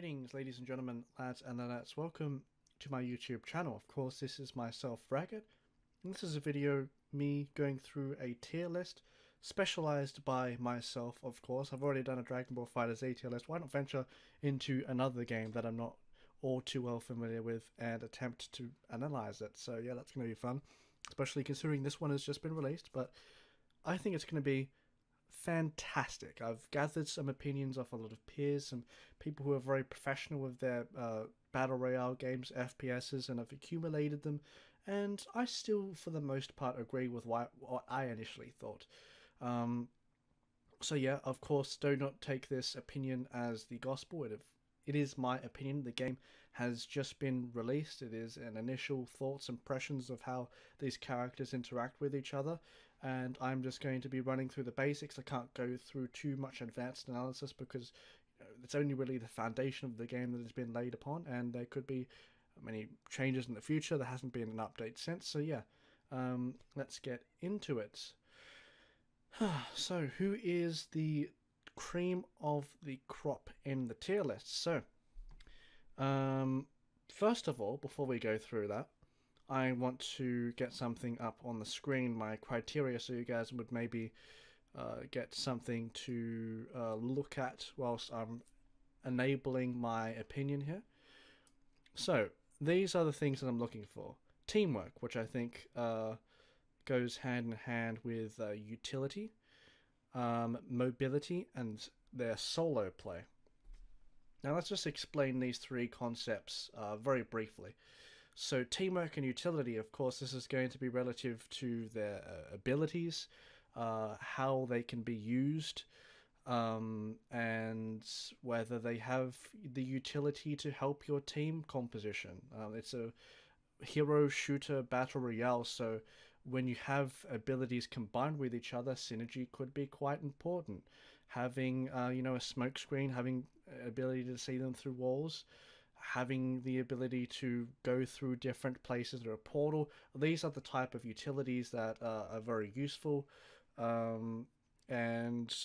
Greetings, ladies and gentlemen, lads and ladettes. Welcome to my YouTube channel. Of course, this is myself, Racquet, and this is a video me going through a tier list specialized by myself. Of course, I've already done a Dragon Ball FighterZ tier list. Why not venture into another game that I'm not all too well familiar with and attempt to analyze it? So yeah, that's going to be fun, especially considering this one has just been released. But I think it's going to be fantastic. I've gathered some opinions off a lot of peers, some people who are very professional with their battle royale games, FPSs, and have accumulated them, and I still, for the most part, agree with what I initially thought. So yeah, of course, do not take this opinion as the gospel. It is my opinion. The game has just been released. It is an initial thoughts, impressions of how these characters interact with each other, and I'm just going to be running through the basics. I can't go through too much advanced analysis because it's only really the foundation of the game that has been laid upon, and there could be many changes in the future. There hasn't been an update since, so yeah, let's get into it. So, who is the cream of the crop in the tier list? So, first of all, before we go through that, I want to get something up on the screen, my criteria, so you guys would maybe get something to look at whilst I'm enabling my opinion here. So, these are the things that I'm looking for. Teamwork, which I think goes hand in hand with utility, mobility, and their solo play. Now let's just explain these three concepts very briefly. So teamwork and utility, of course, this is going to be relative to their abilities, how they can be used, and whether they have the utility to help your team composition. It's a hero shooter battle royale, so when you have abilities combined with each other, synergy could be quite important. Having a smoke screen, having ability to see them through walls, having the ability to go through different places or a portal, these are the type of utilities that are very useful, and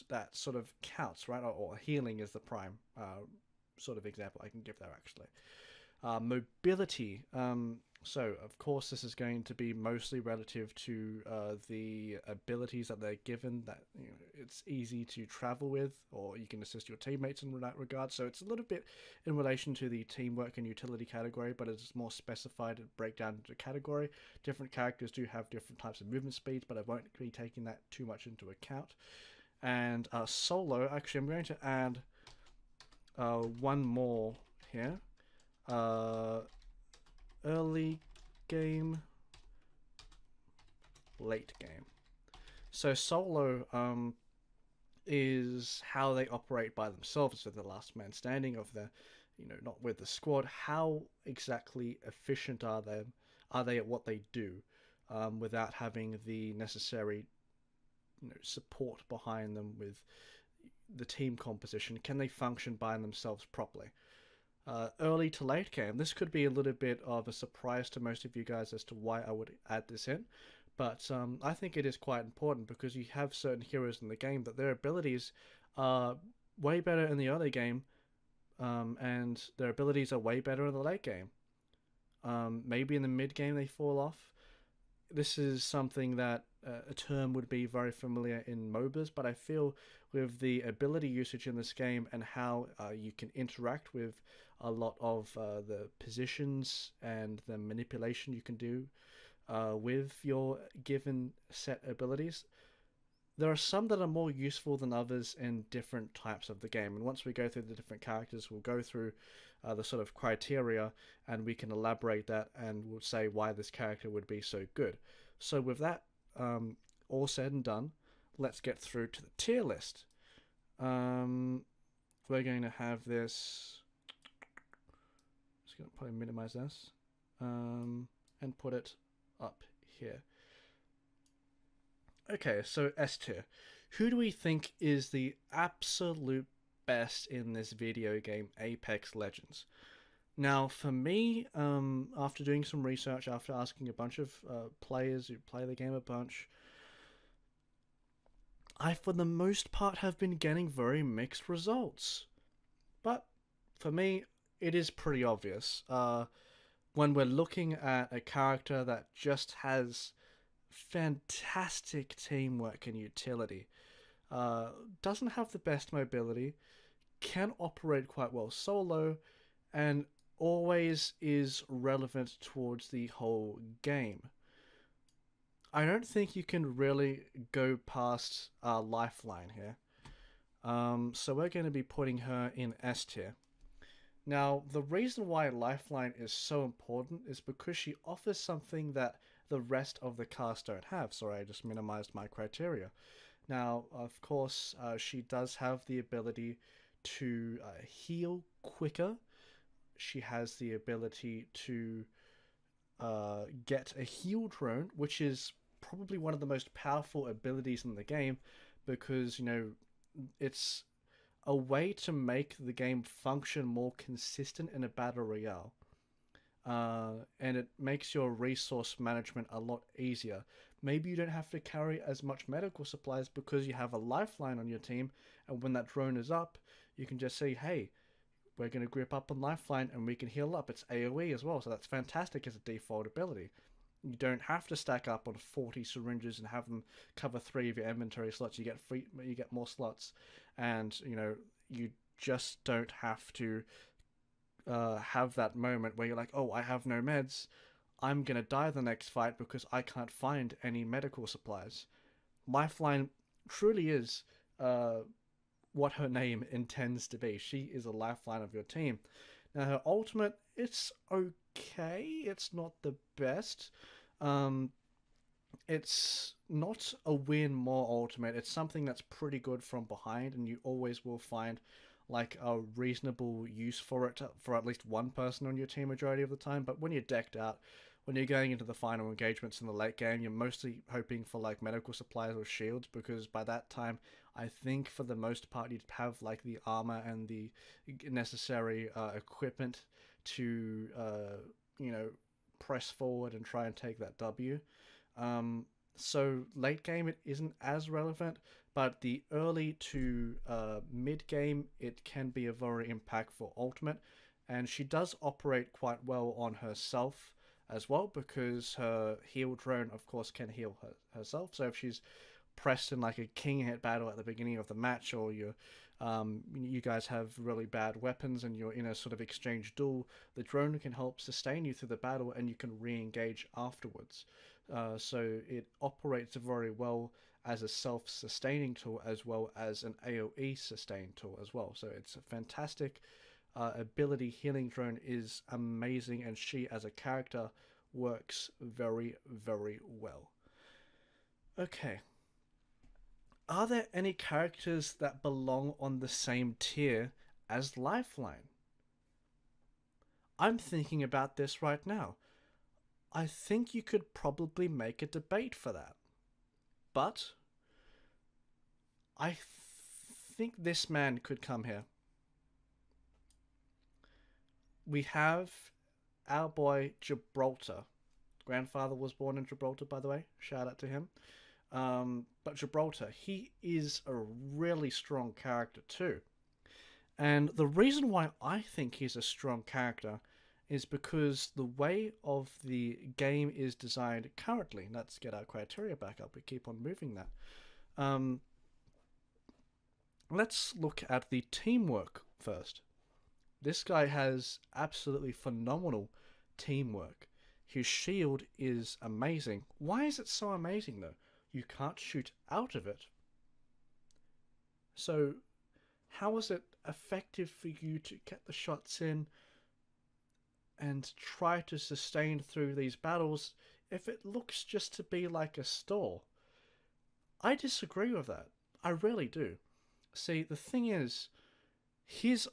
that sort of counts, right? Or healing is the prime sort of example I can give there, actually. Mobility. So, of course, this is going to be mostly relative to the abilities that they're given, that it's easy to travel with, or you can assist your teammates in that regard. So it's a little bit in relation to the teamwork and utility category, but it's more specified and breakdown into category. Different characters do have different types of movement speeds, but I won't be taking that too much into account. And solo, actually, I'm going to add one more here. Early game, late game. So solo is how they operate by themselves, so the last man standing of the, not with the squad. How exactly efficient are they? Are they at what they do, without having the necessary, support behind them with the team composition? Can they function by themselves properly? Early to late game. This could be a little bit of a surprise to most of you guys as to why I would add this in, but I think it is quite important because you have certain heroes in the game that their abilities are way better in the early game, and their abilities are way better in the late game. Maybe in the mid game they fall off. This is something that a term would be very familiar in MOBAs, but I feel with the ability usage in this game and how you can interact with a lot of the positions and the manipulation you can do with your given set abilities, there are some that are more useful than others in different types of the game. And once we go through the different characters, we'll go through the sort of criteria, and we can elaborate that, and we'll say why this character would be so good. So with that all said and done, let's get through to the tier list. We're going to have this. Just going to probably minimize this and put it up here. Okay, so S tier. Who do we think is the absolute best in this video game, Apex Legends? Now, for me, after doing some research, after asking a bunch of players who play the game a bunch, I, for the most part, have been getting very mixed results. But For me, it is pretty obvious. When we're looking at a character that just has fantastic teamwork and utility, uh, doesn't have the best mobility, can operate quite well solo, and always is relevant towards the whole game. I don't think you can really go past Lifeline here. So we're going to be putting her in S tier. Now, the reason why Lifeline is so important is because she offers something that the rest of the cast don't have. Sorry, I just minimized my criteria. Now, of course, she does have the ability to heal quicker. She has the ability to get a heal drone, which is probably one of the most powerful abilities in the game because, it's a way to make the game function more consistent in a battle royale. And it makes your resource management a lot easier. Maybe you don't have to carry as much medical supplies because you have a lifeline on your team, and when that drone is up, you can just say, hey, we're going to grip up on lifeline and we can heal up. It's AoE as well, so that's fantastic as a default ability. You don't have to stack up on 40 syringes and have them cover 3 of your inventory slots. You get more slots, and you just don't have to have that moment where you're like, oh, I have no meds. I'm gonna die the next fight because I can't find any medical supplies. Lifeline truly is what her name intends to be. She is a lifeline of your team. Now her ultimate, it's okay. It's not the best. Um, it's not a win more ultimate. It's something that's pretty good from behind, and you always will find like a reasonable use for it for at least one person on your team majority of the time. But when you're decked out, when you're going into the final engagements in the late game, you're mostly hoping for like medical supplies or shields, because by that time, I think for the most part you'd have like the armor and the necessary equipment to press forward and try and take that W. So late game it isn't as relevant, but the early to mid game it can be a very impactful ultimate, and she does operate quite well on herself as well, because her heal drone of course can heal herself. So if she's pressed in like a king hit battle at the beginning of the match, or you guys have really bad weapons and you're in a sort of exchange duel, the drone can help sustain you through the battle and you can re-engage afterwards. So it operates very well as a self-sustaining tool as well as an AoE sustain tool as well. So it's a fantastic ability. Healing drone is amazing, and she as a character works very, very well. Okay. Are there any characters that belong on the same tier as Lifeline? I'm thinking about this right now. I think you could probably make a debate for that. But I think this man could come here. We have our boy Gibraltar. Grandfather was born in Gibraltar, by the way. Shout out to him. But Gibraltar, he is a really strong character too. And the reason why I think he's a strong character is because the way of the game is designed currently. Let's get our criteria back up. We keep on moving that. Let's look at the teamwork first. This guy has absolutely phenomenal teamwork. His shield is amazing. Why is it so amazing though? You can't shoot out of it. So how is it effective for you to get the shots in and try to sustain through these battles if it looks just to be like a store? I disagree with that. I really do. See, the thing is, his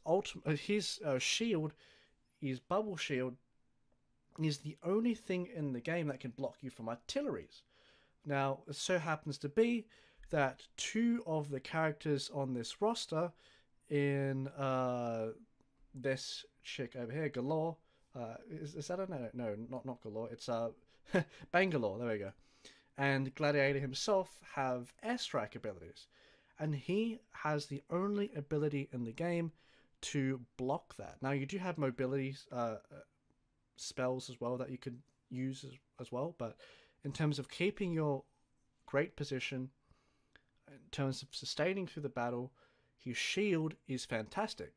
shield, his bubble shield, is the only thing in the game that can block you from artilleries. Now, it so happens to be that 2 of the characters on this roster, in this chick over here, Galore, is that a no, not Galore, it's Bangalore, there we go, and Gladiator himself have airstrike abilities, and he has the only ability in the game to block that. Now you do have mobility spells as well that you could use as well, but in terms of keeping your great position, in terms of sustaining through the battle, his shield is fantastic.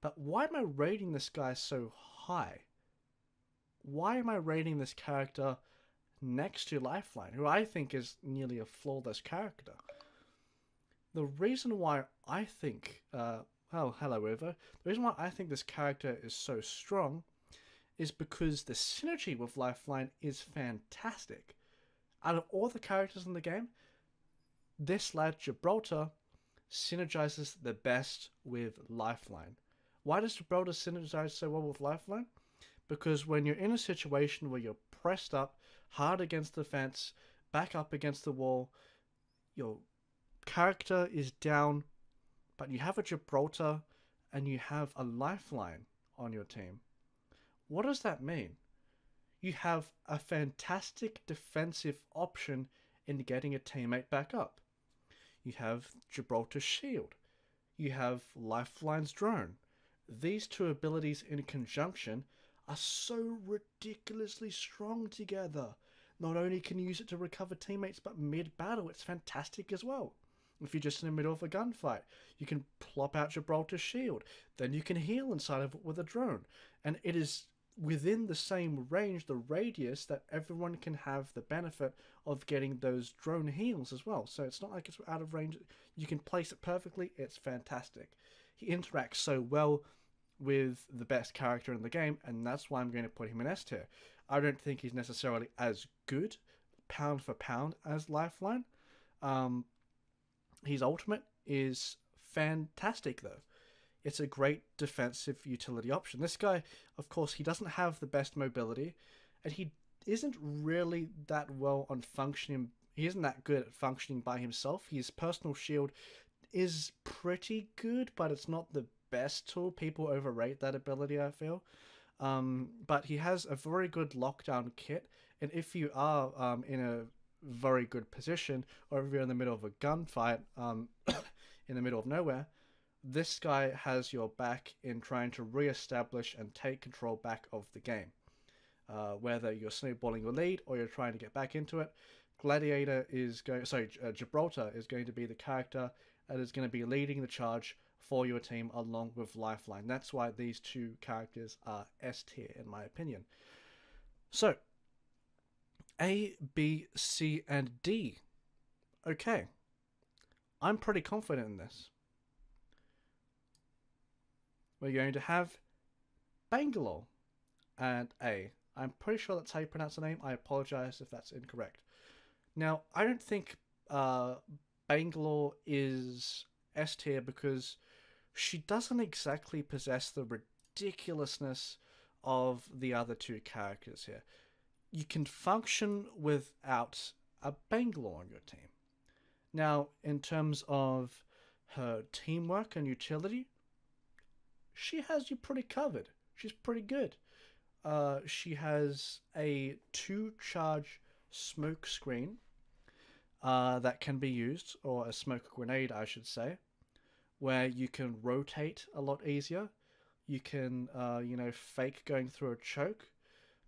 But why am I rating this guy so high? Why am I rating this character next to Lifeline, who I think is nearly a flawless character? The reason why I think, hello Evo, the reason why I think this character is so strong is because the synergy with Lifeline is fantastic. Out of all the characters in the game, this lad Gibraltar synergizes the best with Lifeline. Why does Gibraltar synergize so well with Lifeline? Because when you're in a situation where you're pressed up, hard against the fence, back up against the wall, your character is down, but you have a Gibraltar and you have a Lifeline on your team. What does that mean? You have a fantastic defensive option in getting a teammate back up. You have Gibraltar's shield. You have Lifeline's drone. These two abilities in conjunction are so ridiculously strong together. Not only can you use it to recover teammates, but mid-battle it's fantastic as well. If you're just in the middle of a gunfight, you can plop out Gibraltar's shield. Then you can heal inside of it with a drone. And it is within the same range, the radius, that everyone can have the benefit of getting those drone heals as well. So it's not like it's out of range. You can place it perfectly. It's fantastic. He interacts so well with the best character in the game, and that's why I'm going to put him in S tier. I don't think he's necessarily as good, pound for pound, as Lifeline. His ultimate is fantastic, though. It's a great defensive utility option. This guy, of course, he doesn't have the best mobility, and he isn't really that well on functioning. He isn't that good at functioning by himself. His personal shield is pretty good, but it's not the best tool. People overrate that ability, I feel. But he has a very good lockdown kit, and if you are in a very good position, or if you're in the middle of a gunfight in the middle of nowhere, this guy has your back in trying to re-establish and take control back of the game. Whether you're snowballing your lead or you're trying to get back into it, Gibraltar is going to be the character that is going to be leading the charge for your team along with Lifeline. That's why these two characters are S tier in my opinion. So, A, B, C, and D. Okay. I'm pretty confident in this. We're going to have Bangalore and A. I'm pretty sure that's how you pronounce the name. I apologize if that's incorrect. Now, I don't think Bangalore is S tier because she doesn't exactly possess the ridiculousness of the other two characters here. You can function without a Bangalore on your team. Now, in terms of her teamwork and utility, she has you pretty covered. She's pretty good. She has a 2-charge smoke screen that can be used, or a smoke grenade, I should say, where you can rotate a lot easier. You can, fake going through a choke.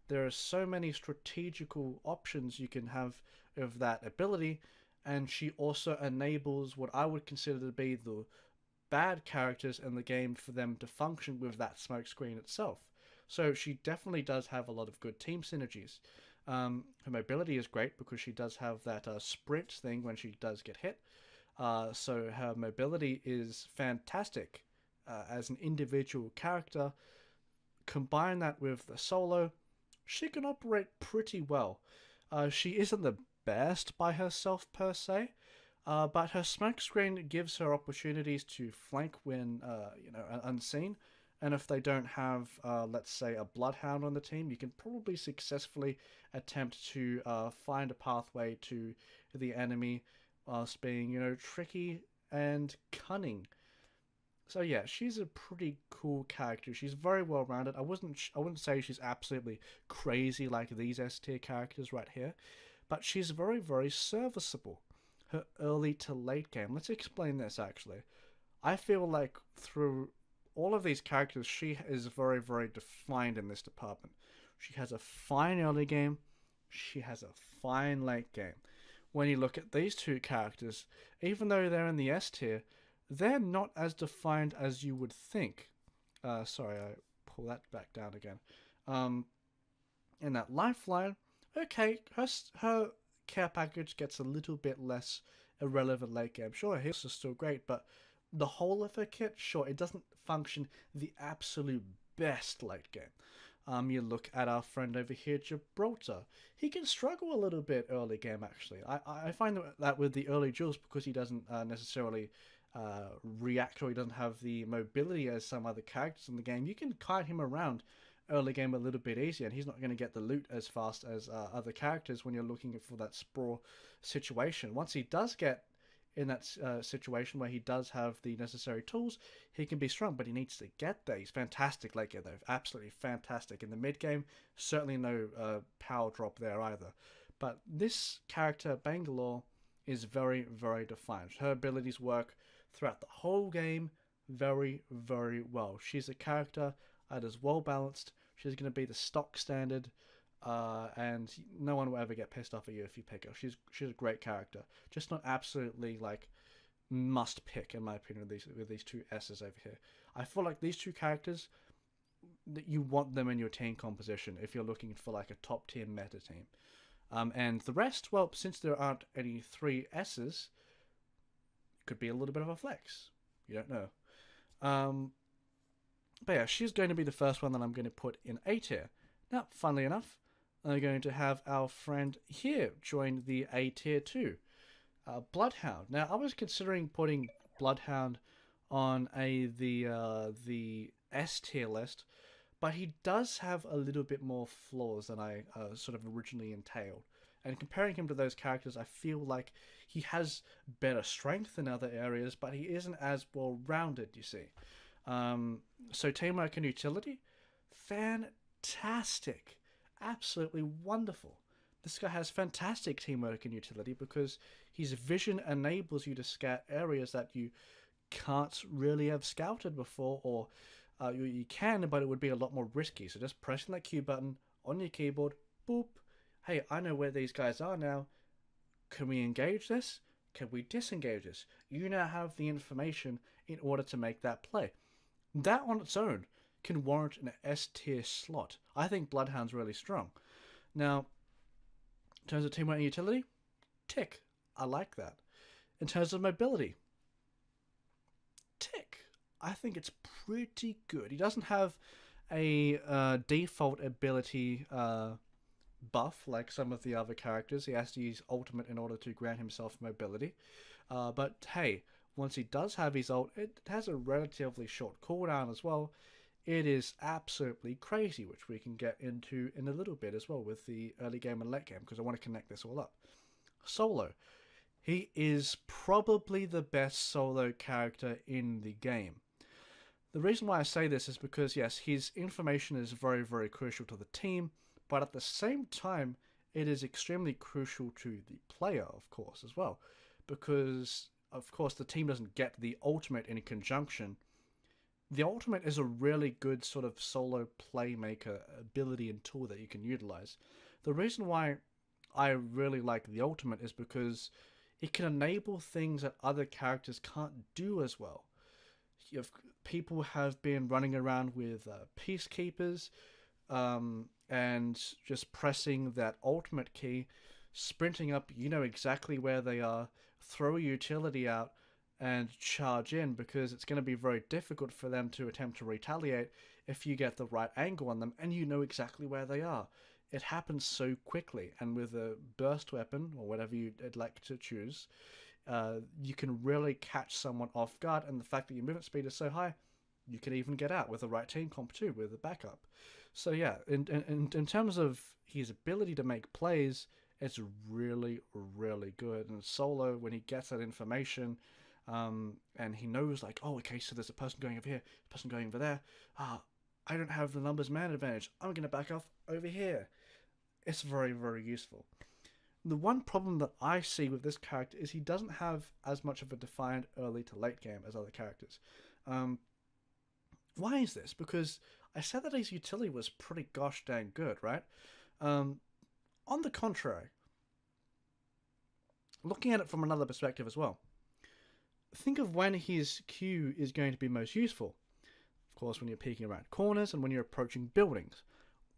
There are so many strategical options you can have of that ability, and she also enables what I would consider to be the bad characters in the game for them to function with that smoke screen itself. So she definitely does have a lot of good team synergies. Her mobility is great because she does have that sprint thing when she does get hit. So her mobility is fantastic as an individual character. Combine that with the solo, she can operate pretty well. She isn't the best by herself per se, but her smoke screen gives her opportunities to flank when unseen. And if they don't have, let's say, a Bloodhound on the team, you can probably successfully attempt to find a pathway to the enemy whilst being, tricky and cunning. So yeah, she's a pretty cool character. She's very well rounded. I wouldn't say she's absolutely crazy like these S tier characters right here, but she's very, very serviceable. Her early to late game. Let's explain this actually. I feel like through all of these characters, she is very, very defined in this department. She has a fine early game. She has a fine late game. When you look at these two characters, even though they're in the S tier, they're not as defined as you would think. Sorry, I pull that back down again. In that Lifeline, okay, her care package gets a little bit less irrelevant late game. Sure, his is still great, but the whole of her kit, sure, it doesn't function the absolute best late game. You look at our friend over here, Gibraltar. He can struggle a little bit early game, actually. I find that with the early duels, because he doesn't necessarily react, or he doesn't have the mobility as some other characters in the game, you can kite him around early game a little bit easier, and he's not going to get the loot as fast as other characters when you're looking for that sprawl situation. Once he does get in that situation where he does have the necessary tools, he can be strong, but he needs to get there. He's fantastic late game, though. Absolutely fantastic. In the mid game, certainly no power drop there either. But this character, Bangalore, is very, very defined. Her abilities work throughout the whole game very, very well. She's a character that is well balanced. She's going to be the stock standard, and no one will ever get pissed off at you if you pick her. She's a great character, just not absolutely like must pick in my opinion with these two S's over here. I feel like these two characters, that you want them in your team composition if you're looking for like a top tier meta team. And the rest, well, since there aren't any 3 S's, could be a little bit of a flex. You don't know. But yeah, she's going to be the first one that I'm going to put in A tier. Now, funnily enough, I'm going to have our friend here join the A tier too. Bloodhound. Now, I was considering putting Bloodhound on the S tier list, but he does have a little bit more flaws than I sort of originally entailed. And comparing him to those characters, I feel like he has better strength in other areas, but he isn't as well rounded, you see. So teamwork and utility, fantastic, absolutely wonderful. This guy has fantastic teamwork and utility because his vision enables you to scout areas that you can't really have scouted before, or you can, but it would be a lot more risky. So just pressing that Q button on your keyboard, boop. Hey, I know where these guys are now. Can we engage this? Can we disengage this? You now have the information in order to make that play. That on its own can warrant an S tier slot. I think Bloodhound's really strong. Now, in terms of teamwork and utility, tick. I like that. In terms of mobility, tick. I think it's pretty good. He doesn't have a default ability buff like some of the other characters. He has to use ultimate in order to grant himself mobility. But hey, once he does have his ult, it has a relatively short cooldown as well. It is absolutely crazy, which we can get into in a little bit as well with the early game and late game, because I want to connect this all up. Solo. He is probably the best solo character in the game. The reason why I say this is because, yes, his information is very, very crucial to the team, but at the same time, it is extremely crucial to the player, of course, as well, because of course, the team doesn't get the ultimate in conjunction. The ultimate is a really good sort of solo playmaker ability and tool that you can utilize. The reason why I really like the ultimate is because it can enable things that other characters can't do as well. People have been running around with peacekeepers and just pressing that ultimate key, sprinting up, you know exactly where they are, throw a utility out and charge in, because it's going to be very difficult for them to attempt to retaliate if you get the right angle on them and you know exactly where they are. It happens so quickly, and with a burst weapon or whatever you'd like to choose, you can really catch someone off guard, and the fact that your movement speed is so high, you can even get out with the right team comp too, with the backup. So yeah, in terms of his ability to make plays, it's really, really good. And solo, when he gets that information, and he knows like, oh, okay, so there's a person going over here, a person going over there. I don't have the numbers man advantage. I'm going to back off over here. It's very, very useful. The one problem that I see with this character is he doesn't have as much of a defined early to late game as other characters. Why is this? Because I said that his utility was pretty gosh dang good, right? Um, on the contrary, looking at it from another perspective as well, think of when his Q is going to be most useful. Of course, when you're peeking around corners and when you're approaching buildings.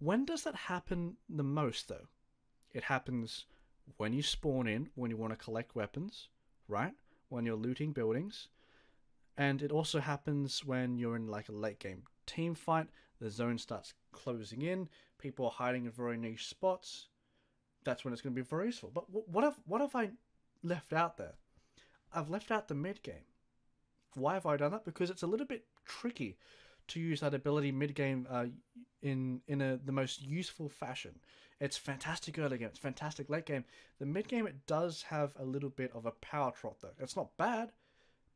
When does that happen the most, though? It happens when you spawn in, when you want to collect weapons, right? When you're looting buildings. And it also happens when you're in like a late game team fight, the zone starts closing in, people are hiding in very niche spots. That's when it's going to be very useful. But what have I left out there? I've left out the mid game. Why have I done that? Because it's a little bit tricky to use that ability mid game in the most useful fashion. It's fantastic early game. It's fantastic late game. The mid game, it does have a little bit of a power trot though. It's not bad,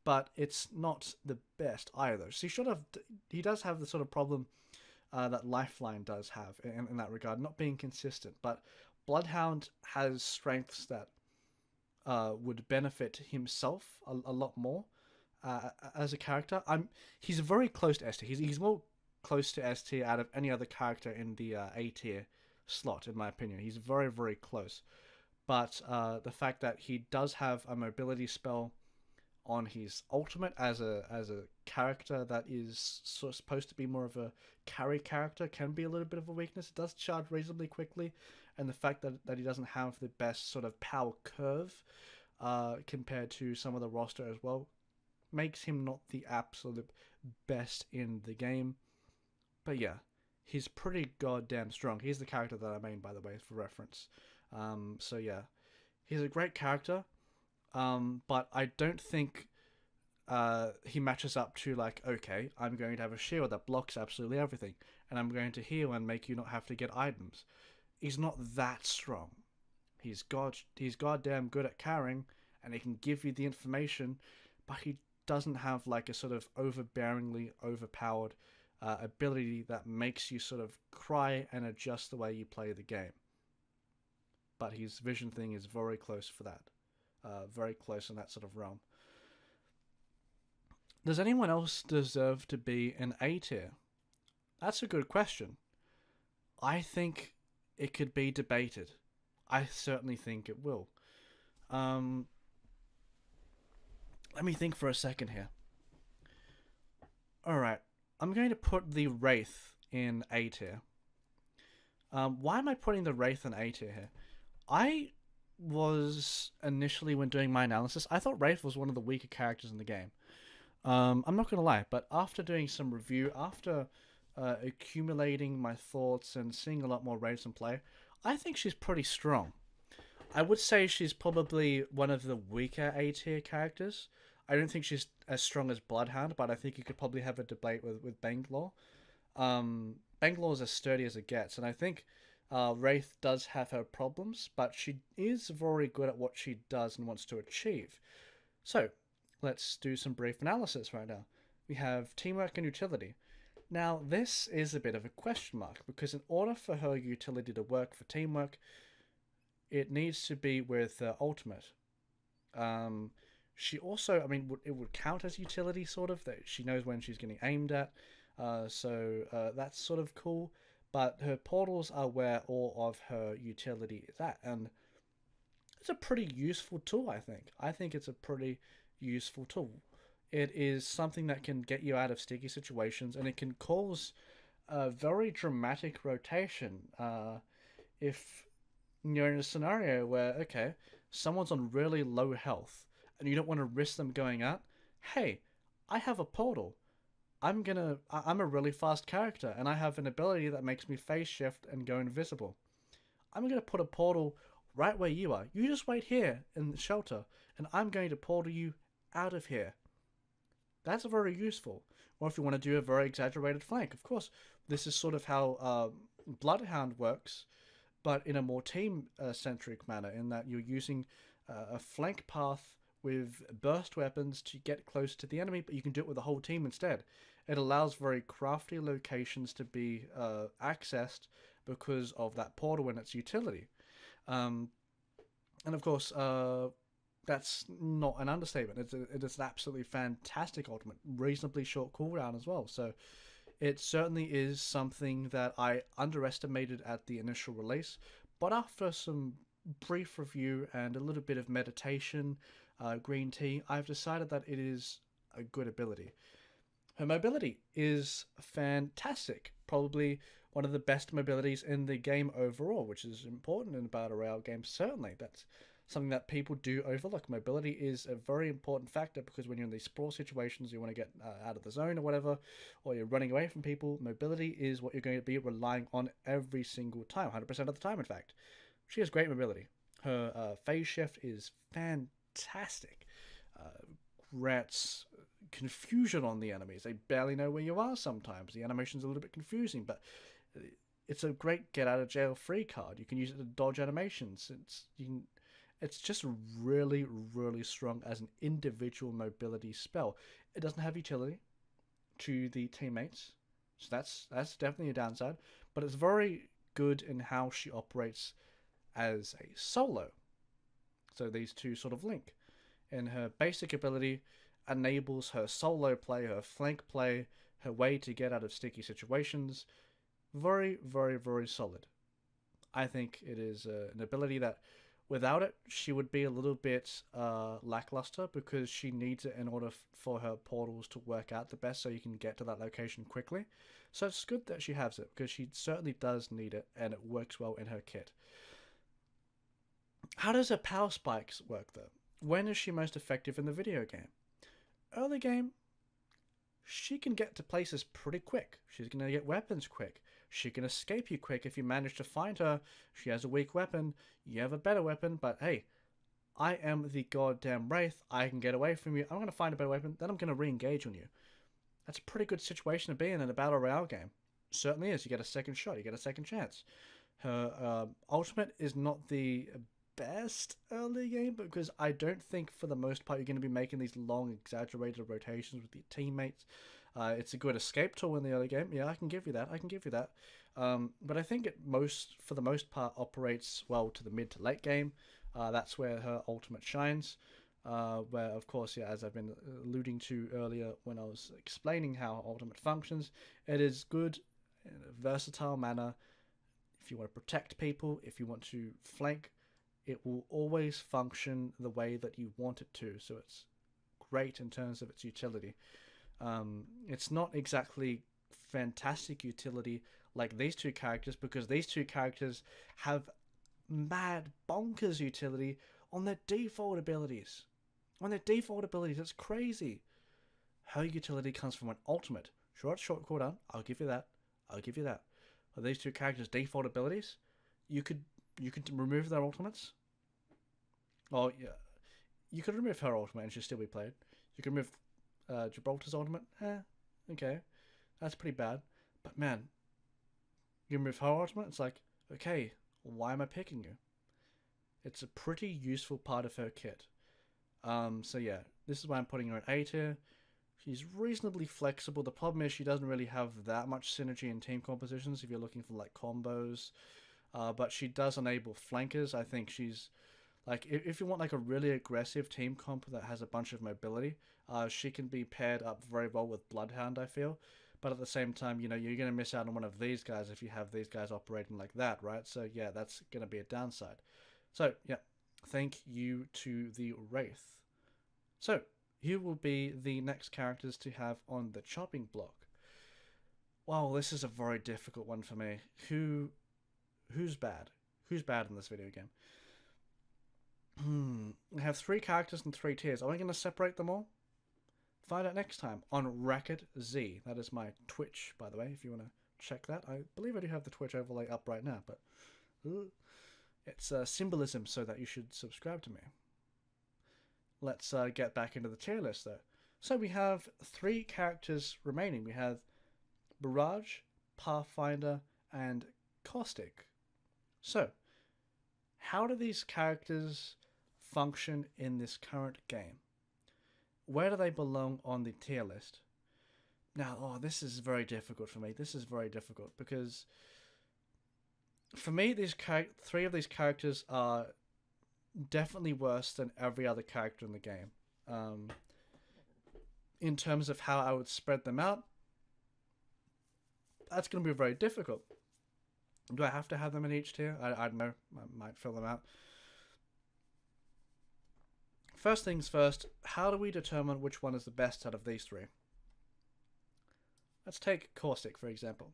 but it's not the best either. So he does have the sort of problem that Lifeline does have in that regard, not being consistent. But Bloodhound has strengths that would benefit himself a lot more as a character. He's very close to S tier. He's more close to S tier out of any other character in the A tier slot, in my opinion. He's very, very close. But the fact that he does have a mobility spell on his ultimate as a character that is sort of supposed to be more of a carry character can be a little bit of a weakness. It does charge reasonably quickly, and the fact that he doesn't have the best sort of power curve compared to some of the roster as well makes him not the absolute best in the game. But yeah, he's pretty goddamn strong. He's the character that I main, by the way, for reference. So yeah, he's a great character. But I don't think he matches up to like, okay, I'm going to have a shield that blocks absolutely everything, and I'm going to heal and make you not have to get items. He's not that strong. He's goddamn good at carrying, and he can give you the information, but he doesn't have like a sort of overbearingly overpowered ability that makes you sort of cry and adjust the way you play the game. But his vision thing is very close for that. Very close in that sort of realm. Does anyone else deserve to be an A tier? That's a good question. I think it could be debated. I certainly think it will. Let me think for a second here. Alright, I'm going to put the Wraith in A tier. Why am I putting the Wraith in A tier here? I was initially, when doing my analysis, I thought Wraith was one of the weaker characters in the game. I'm not gonna lie, but after doing some review, after accumulating my thoughts and seeing a lot more Wraiths in play, I think she's pretty strong. I would say she's probably one of the weaker A tier characters. I don't think she's as strong as Bloodhound, but I think you could probably have a debate with Bangalore. Bangalore is as sturdy as it gets, and I think Wraith does have her problems, but she is very good at what she does and wants to achieve. So, let's do some brief analysis right now. We have teamwork and utility. Now, this is a bit of a question mark, because in order for her utility to work for teamwork, it needs to be with ultimate. She also, I mean, it would count as utility, sort of, that she knows when she's getting aimed at, so that's sort of cool. But her portals are where all of her utility is at, and it's a pretty useful tool, I think. I think it's a pretty useful tool. It is something that can get you out of sticky situations, and it can cause a very dramatic rotation. If you're in a scenario where, okay, someone's on really low health, and you don't want to risk them going out, hey, I have a portal. I'm a really fast character, and I have an ability that makes me phase shift and go invisible. I'm gonna put a portal right where you are. You just wait here in the shelter, and I'm going to portal you out of here. That's very useful. Or if you want to do a very exaggerated flank, of course, this is sort of how Bloodhound works, but in a more team-centric manner, in that you're using a flank path with burst weapons to get close to the enemy, but you can do it with the whole team instead. It allows very crafty locations to be accessed because of that portal and its utility. And of course, that's not an understatement. It is an absolutely fantastic ultimate, reasonably short cooldown as well. So It certainly is something that I underestimated at the initial release, but after some brief review and a little bit of meditation, green tea, I've decided that it is a good ability. Her mobility is fantastic, probably one of the best mobilities in the game overall, which is important in battle royale games. Certainly, that's something that people do overlook. Mobility is a very important factor because when you're in these sprawl situations, you want to get out of the zone or whatever, or you're running away from people, mobility is what you're going to be relying on every single time, 100% of the time, in fact. She has great mobility. Her phase shift is fantastic. Grants confusion on the enemies. They barely know where you are sometimes. The animation's a little bit confusing, but it's a great get out of jail free card. You can use it to dodge animations. It's just really, really strong as an individual mobility spell. It doesn't have utility to the teammates, so that's definitely a downside. But it's very good in how she operates as a solo. So these two sort of link. And her basic ability enables her solo play, her flank play, her way to get out of sticky situations. Very, very, very solid. I think it is an ability that without it, she would be a little bit lackluster because she needs it in order for her portals to work out the best so you can get to that location quickly. So it's good that she has it because she certainly does need it and it works well in her kit. How does her power spikes work though? When is she most effective in the video game? Early game, she can get to places pretty quick. She's going to get weapons quick. She can escape you quick if you manage to find her. She has a weak weapon. You have a better weapon, but hey, I am the goddamn Wraith. I can get away from you. I'm going to find a better weapon, then I'm going to re-engage on you. That's a pretty good situation to be in a battle royale game. Certainly is. You get a second shot. You get a second chance. Her ultimate is not the best early game because I don't think for the most part you're going to be making these long exaggerated rotations with your teammates. It's a good escape tool in the early game. Yeah, I can give you that. But I think for the most part operates well to the mid to late game. That's where her ultimate shines. Where of course, yeah, as I've been alluding to earlier when I was explaining how ultimate functions, it is good in a versatile manner. If you want to protect people, if you want to flank, it will always function the way that you want it to. So it's great in terms of its utility. It's not exactly fantastic utility like these two characters because these two characters have mad bonkers utility on their default abilities. It's crazy. Her utility comes from an ultimate. Sure, it's short cooldown. I'll give you that. But these two characters' default abilities, you could remove their ultimates. Well, yeah, you could remove her ultimate and she'll still be played. You can remove Gibraltar's ultimate. Okay, that's pretty bad. But man, you remove her ultimate, it's like, okay, why am I picking you? It's a pretty useful part of her kit. So yeah, this is why I'm putting her at A tier. She's reasonably flexible. The problem is she doesn't really have that much synergy in team compositions if you're looking for like combos. But she does enable flankers. I think she's like if you want like a really aggressive team comp that has a bunch of mobility, she can be paired up very well with Bloodhound, I feel. But at the same time, you're going to miss out on one of these guys if you have these guys operating like that, right? So yeah, that's going to be a downside. So yeah, thank you to the Wraith. So here will be the next characters to have on the chopping block. Wow, this is a very difficult one for me. Who's bad? Who's bad in this video game? We have 3 characters and 3 tiers. Are we going to separate them all? Find out next time on Racquet Z. That is my Twitch, by the way, if you want to check that. I believe I do have the Twitch overlay up right now, but it's symbolism so that you should subscribe to me. Let's get back into the tier list, though. So we have 3 characters remaining. We have Mirage, Pathfinder, and Caustic. So, how do these characters function in this current game? Where do they belong on the tier list? Now, this is very difficult for me. This is very difficult because for me, these 3 of these characters are definitely worse than every other character in the game. In terms of how I would spread them out, that's going to be very difficult. Do I have to have them in each tier? I don't know. I might fill them out. First things first, how do we determine which one is the best out of these three? Let's take Caustic, for example.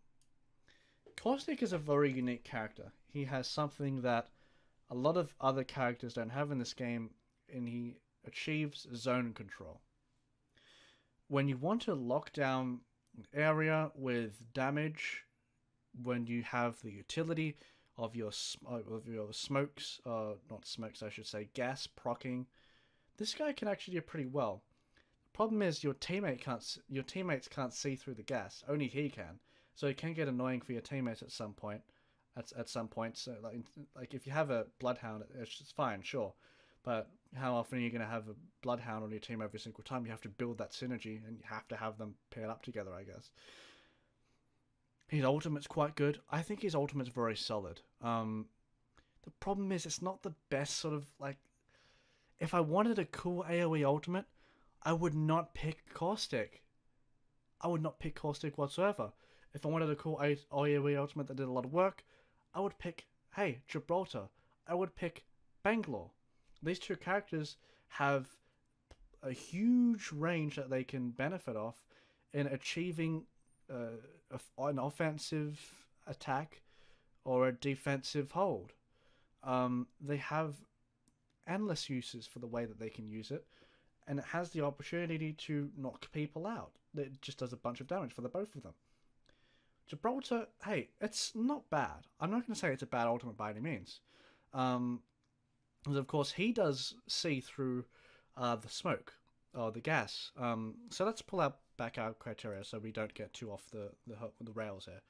Caustic is a very unique character. He has something that a lot of other characters don't have in this game, and he achieves zone control. When you want to lock down an area with damage, when you have the utility of your smokes, not smokes, I should say, gas proccing, this guy can actually do pretty well. The problem is your teammates can't see through the gas. Only he can, so it can get annoying for your teammates at some point. At some point, so like if you have a Bloodhound, it's fine, sure, but how often are you going to have a Bloodhound on your team every single time? You have to build that synergy, and you have to have them paired up together, I guess. His ultimate's quite good. I think his ultimate's very solid. The problem is it's not the best sort of like. If I wanted a cool AoE ultimate, I would not pick Caustic. I would not pick Caustic whatsoever. If I wanted a cool AoE ultimate that did a lot of work, I would pick, hey, Gibraltar. I would pick Bangalore. These two characters have a huge range that they can benefit off in achieving an offensive attack or a defensive hold. They have endless uses for the way that they can use it, and it has the opportunity to knock people out. It just does a bunch of damage for the both of them. Gibraltar, hey, it's not bad. I'm not going to say it's a bad ultimate by any means. Because of course he does see through the smoke or the gas. So let's pull back our criteria so we don't get too off the rails here.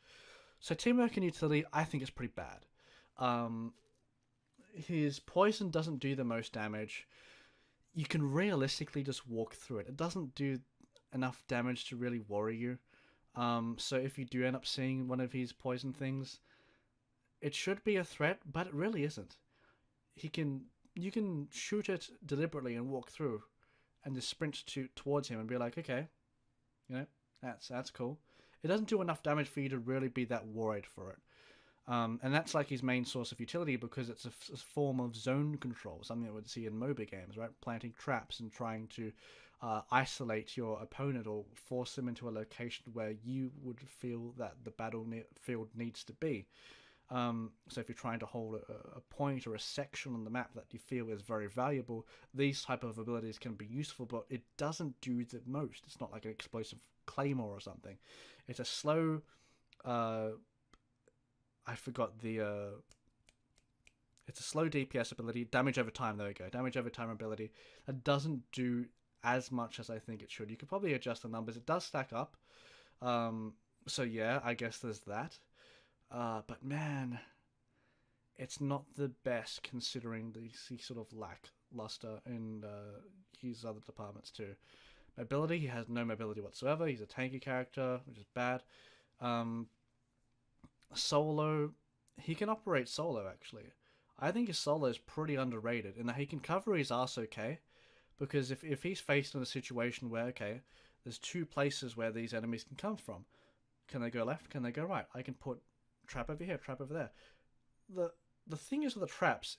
So teamwork and utility, I think is pretty bad. His poison doesn't do the most damage. You can realistically just walk through it. It doesn't do enough damage to really worry you. So if you do end up seeing one of his poison things, it should be a threat, but it really isn't. You can shoot it deliberately and walk through, and just sprint towards him and be like, okay, that's cool. It doesn't do enough damage for you to really be that worried for it. And that's like his main source of utility because it's a form of zone control, something that we'd see in MOBA games, right? Planting traps and trying to isolate your opponent or force them into a location where you would feel that the battlefield needs to be. So if you're trying to hold a point or a section on the map that you feel is very valuable, these type of abilities can be useful, but it doesn't do the most. It's not like an explosive claymore or something. It's a slow... I forgot the... It's a slow DPS ability. Damage over time, there we go. Damage over time ability. That doesn't do as much as I think it should. You could probably adjust the numbers. It does stack up. So yeah, I guess there's that. But man, it's not the best considering the sort of lackluster in his other departments too. Mobility, he has no mobility whatsoever. He's a tanky character, which is bad. Solo, he can operate solo actually. I think his solo is pretty underrated in that he can cover his ass okay, because if he's faced in a situation where, okay, there's two places where these enemies can come from. Can they go left? Can they go right? I can put trap over here, trap over there. The thing is with the traps,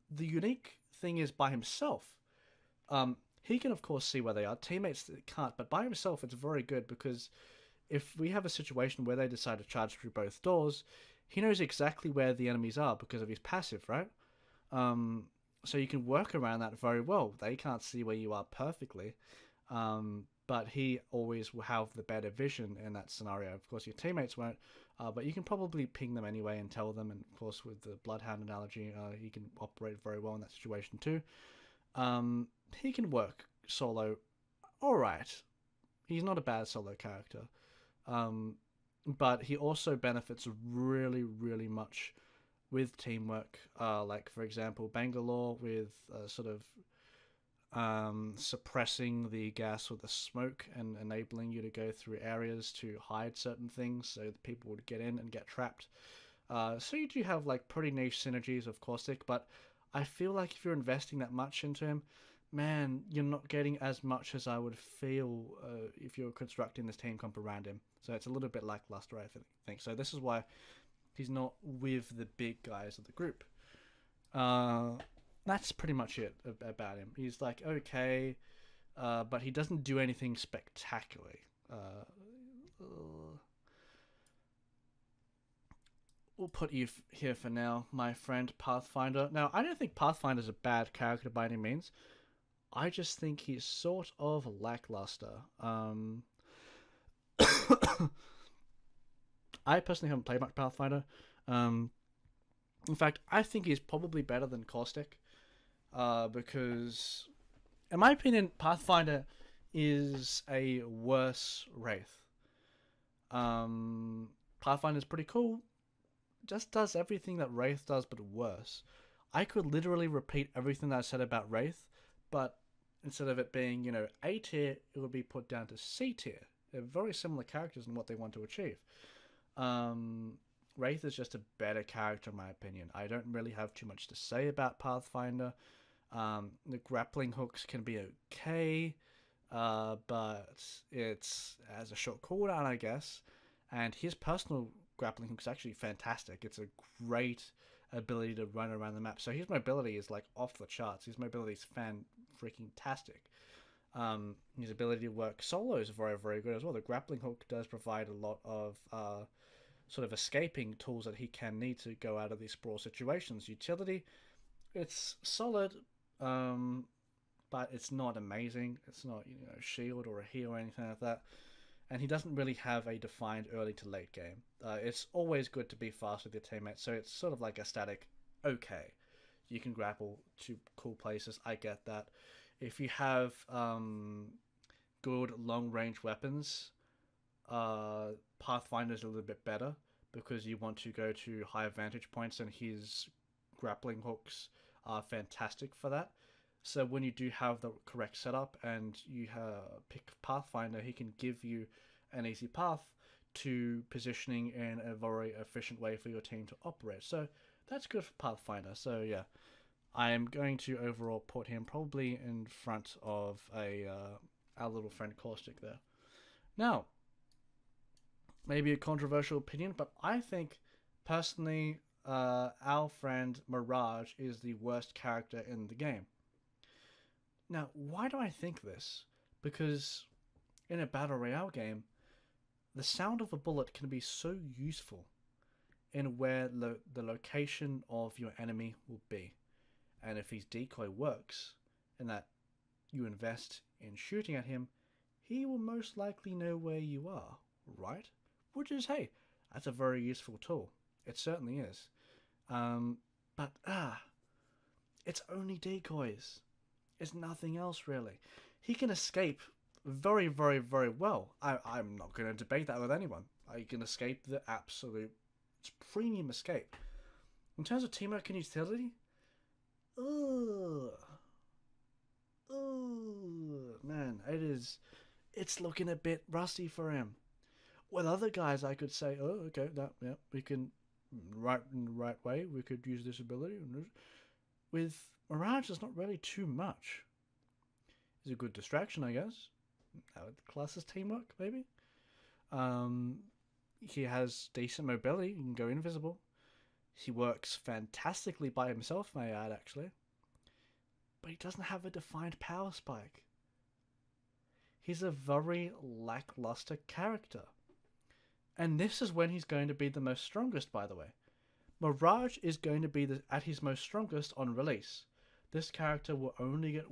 the unique thing is by himself. He can of course see where they are. Teammates can't, but by himself it's very good because if we have a situation where they decide to charge through both doors, he knows exactly where the enemies are because of his passive, right? So you can work around that very well. They can't see where you are perfectly, but he always will have the better vision in that scenario. Of course, your teammates won't, but you can probably ping them anyway and tell them. And of course, with the Bloodhound analogy, he can operate very well in that situation too. He can work solo alright. He's not a bad solo character. But he also benefits really, really much with teamwork. Like, for example, Bangalore with sort of suppressing the gas or the smoke and enabling you to go through areas to hide certain things so that people would get in and get trapped. So you do have like pretty niche synergies of Caustic, but I feel like if you're investing that much into him, man, you're not getting as much as I would feel if you're constructing this team comp around him. So it's a little bit lackluster, I think. So this is why he's not with the big guys of the group. That's pretty much it about him. He's like, okay, but he doesn't do anything spectacularly. We'll put you here for now, my friend Pathfinder. Now, I don't think Pathfinder's a bad character by any means. I just think he's sort of lackluster. I personally haven't played much Pathfinder. In fact, I think he's probably better than Caustic, because, in my opinion, Pathfinder is a worse Wraith. Pathfinder's pretty cool. Just does everything that Wraith does, but worse. I could literally repeat everything that I said about Wraith, but instead of it being, A tier, it would be put down to C tier. They're very similar characters in what they want to achieve. Wraith is just a better character, in my opinion. I don't really have too much to say about Pathfinder. The grappling hooks can be okay, but it's as a short cooldown, I guess. And his personal grappling hook's actually fantastic. It's a great ability to run around the map. So his mobility is like off the charts. His mobility is fan-freaking-tastic. His ability to work solo is very, very good as well. The grappling hook does provide a lot of sort of escaping tools that he can need to go out of these sprawl situations. Utility, it's solid, but it's not amazing. It's not, shield or a heal or anything like that. And he doesn't really have a defined early to late game. It's always good to be fast with your teammates, so it's sort of like a static, okay, you can grapple to cool places, I get that. If you have good long-range weapons, Pathfinder's a little bit better, because you want to go to higher vantage points, and his grappling hooks are fantastic for that. So when you do have the correct setup and you pick Pathfinder, he can give you an easy path to positioning in a very efficient way for your team to operate. So that's good for Pathfinder. So yeah, I am going to overall put him probably in front of our little friend Caustic there. Now, maybe a controversial opinion, but I think personally our friend Mirage is the worst character in the game. Now, why do I think this? Because in a battle royale game, the sound of a bullet can be so useful in where the location of your enemy will be. And if his decoy works, and that you invest in shooting at him, he will most likely know where you are, right? Which is, hey, that's a very useful tool. It certainly is. But it's only decoys. It's nothing else, really. He can escape very, very, very well. I'm not going to debate that with anyone. He can escape the absolute premium escape. In terms of teamwork and utility, man, it's looking a bit rusty for him. With other guys, I could say, okay, we can, in the right way, we could use this ability. With Mirage, there's not really too much. It's a good distraction, I guess. That would class as teamwork, maybe. He has decent mobility. He can go invisible. He works fantastically by himself, may I add, actually. But he doesn't have a defined power spike. He's a very lackluster character. And this is when he's going to be the most strongest, by the way. Mirage is going to be at his most strongest on release. This character will only get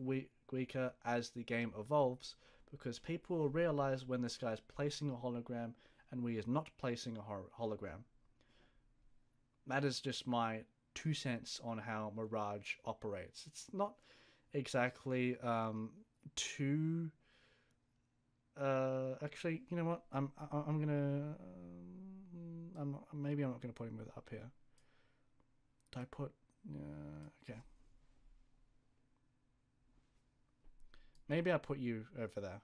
weaker as the game evolves, because people will realize when this guy's placing a hologram and when he is not placing a hologram. That is just my 2 cents on how Mirage operates. It's not exactly too... actually, you know what? I'm gonna... maybe I'm not gonna put him up here. Did I put... okay. Maybe I'll put you over there.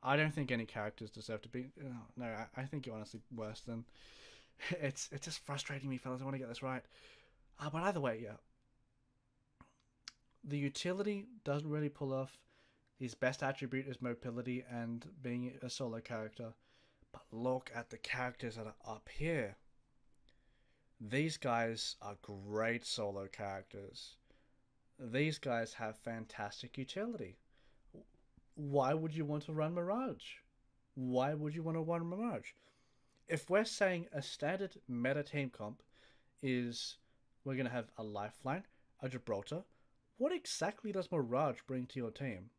I don't think any characters deserve to be... No, I think you're honestly worse than... It's just frustrating me, fellas. I want to get this right. But either way, yeah. The utility doesn't really pull off. His best attribute is mobility and being a solo character. But look at the characters that are up here. These guys are great solo characters. These guys have fantastic utility. Why would you want to run Mirage? Why would you want to run Mirage? If we're saying a standard meta team comp is we're going to have a Lifeline, a Gibraltar, what exactly does Mirage bring to your team?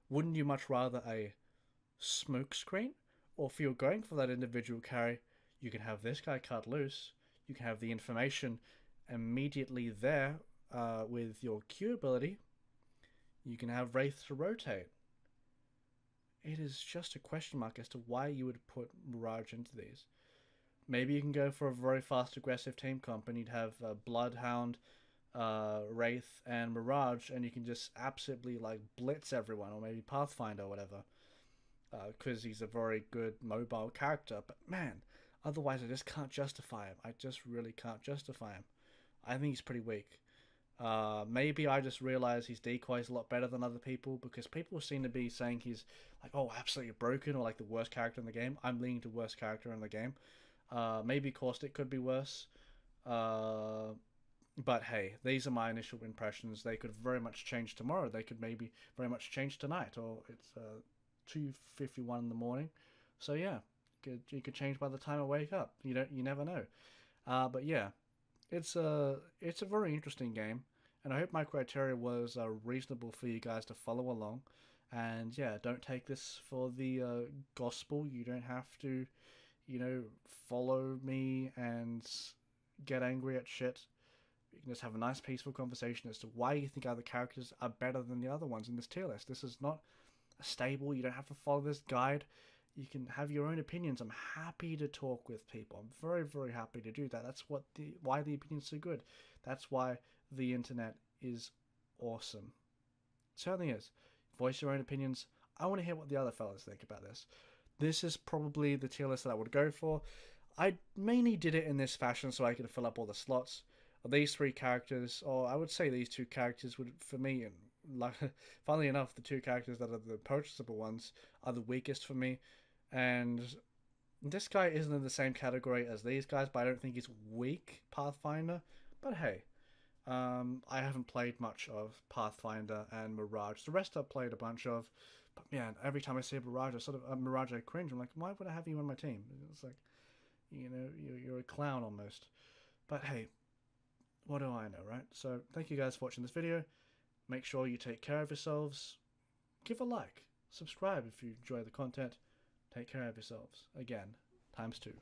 Wouldn't you much rather a smokescreen? Or if you're going for that individual carry, you can have this guy cut loose. You can have the information immediately there with your Q ability. You can have Wraith to rotate. It is just a question mark as to why you would put Mirage into these. Maybe you can go for a very fast aggressive team comp and you'd have Bloodhound, Wraith, and Mirage, and you can just absolutely like blitz everyone, or maybe Pathfinder or whatever, because he's a very good mobile character. But man, otherwise I just can't justify him. I just really can't justify him. I think he's pretty weak. Maybe I just realize his decoy is a lot better than other people, because people seem to be saying he's like, oh, absolutely broken, or like the worst character in the game. I'm leaning to worst character in the game. Maybe Caustic could be worse. But hey, these are my initial impressions. They could very much change tomorrow. They could maybe very much change tonight, or it's 2:51 in the morning. So yeah, you could change by the time I wake up. You never know. But yeah, it's a very interesting game, and I hope my criteria was reasonable for you guys to follow along. And yeah, don't take this for the gospel. You don't have to, follow me and get angry at shit. You can just have a nice, peaceful conversation as to why you think other characters are better than the other ones in this tier list. This is not a stable. You don't have to follow this guide. You can have your own opinions. I'm happy to talk with people. I'm very, very happy to do that. That's why the opinions are good. That's why the internet is awesome. It certainly is. Voice your own opinions. I want to hear what the other fellas think about this. This is probably the tier list that I would go for. I mainly did it in this fashion so I could fill up all the slots. These three characters, or I would say these two characters, would, for me, and like, funnily enough, the two characters that are the purchasable ones are the weakest for me. And this guy isn't in the same category as these guys, but I don't think he's weak, Pathfinder. But hey, I haven't played much of Pathfinder and Mirage. The rest I've played a bunch of, but man, every time I see a Mirage, I cringe. I'm like, why would I have you on my team? It's like, you're a clown almost. But hey, what do I know, right? So thank you guys for watching this video. Make sure you take care of yourselves. Give a like. Subscribe if you enjoy the content. Take care of yourselves. Again, ×2.